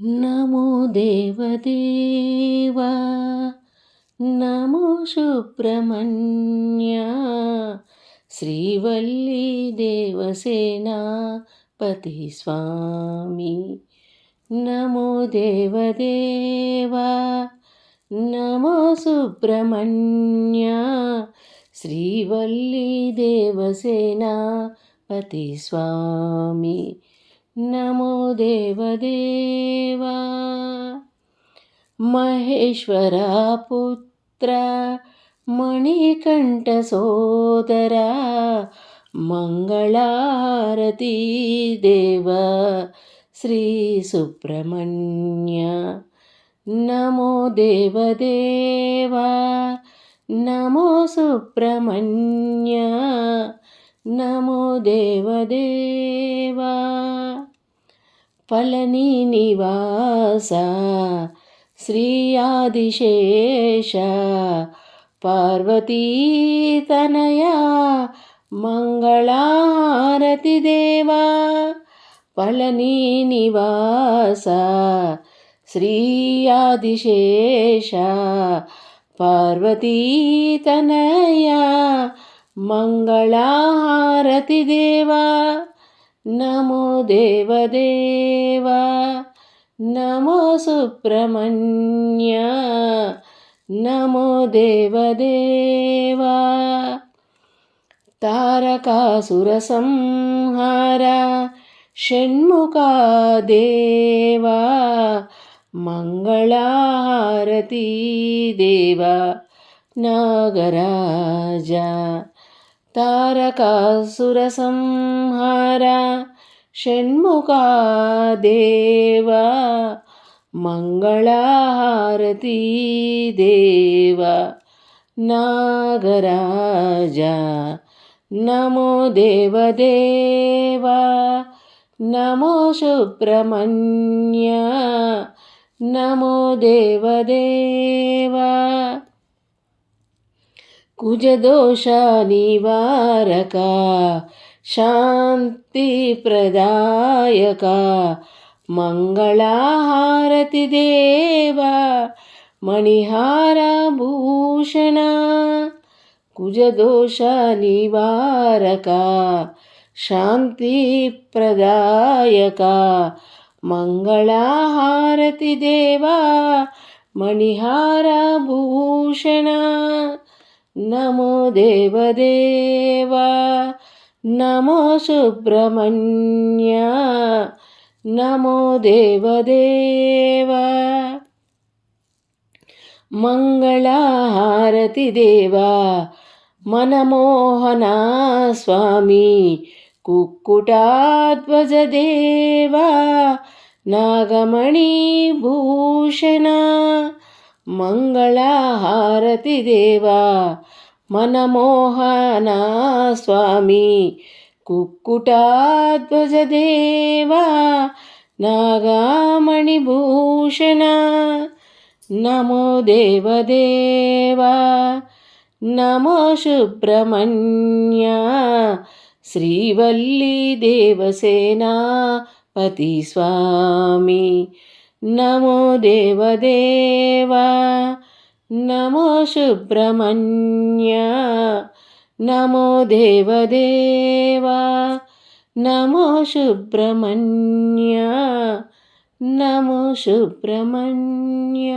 నమో దేవదేవా నమో సుబ్రహ్మణ్య శ్రీవల్లీ దేవసేనాపతి స్వామి. నమో దేవదేవా నమో సుబ్రహ్మణ్య శ్రీవల్లీ దేవసేనాపతి స్వామి. నమో దేవదేవా మహేశ్వర పుత్ర మణికంఠ సోదర మంగళారతి దేవ శ్రీ సుబ్రహ్మణ్య. నమో దేవదేవా నమో సుబ్రహ్మణ్య నమో దేవదేవా. పళని నివాస శ్రీ ఆదిశేష పార్వతీ తనయ మంగళారతి దేవా. పళని నివాస శ్రీ ఆదిశేష పార్వతీ తనయ మంగళారతి దేవా. నమో దేవదేవా నమో సుబ్రహ్మణ్య నమో దేవదేవా. తారకాసుర సంహార షణ్ముఖా దేవా మంగళారతి దేవా నాగరాజ. తారకాసుర సంహార షణ్ముఖా దేవా మంగళారతి దేవా నాగరాజ. నమో దేవదేవా నమో సుబ్రహ్మణ్య నమో దేవదేవా. కుజదోష నివారక శాంతి ప్రదాయక మంగళారతి దేవా మణిహార భూషణ. కుజదోష నివారక శాంతి ప్రదాయక మంగళారతి దేవా మణిహార భూషణ. నమో దేవదేవా నమో సుబ్రహ్మణ్య నమో దేవదేవా. మంగళారతి దేవా మనమోహన స్వామి కుక్కుటాధ్వజ దేవా నాగమణి భూషణ. మంగళారతి దేవా మనమోహన స్వామి కుక్కుటాధ్వజ దేవా నాగమణి భూషణ. నమో దేవదేవా నమో సుబ్రహ్మణ్య శ్రీవల్లీ దేవసేనాపతి స్వామి. నమో దేవదేవా నమో సుబ్రహ్మణ్య నమో దేవదేవా నమో సుబ్రహ్మణ్య నమో సుబ్రహ్మణ్య.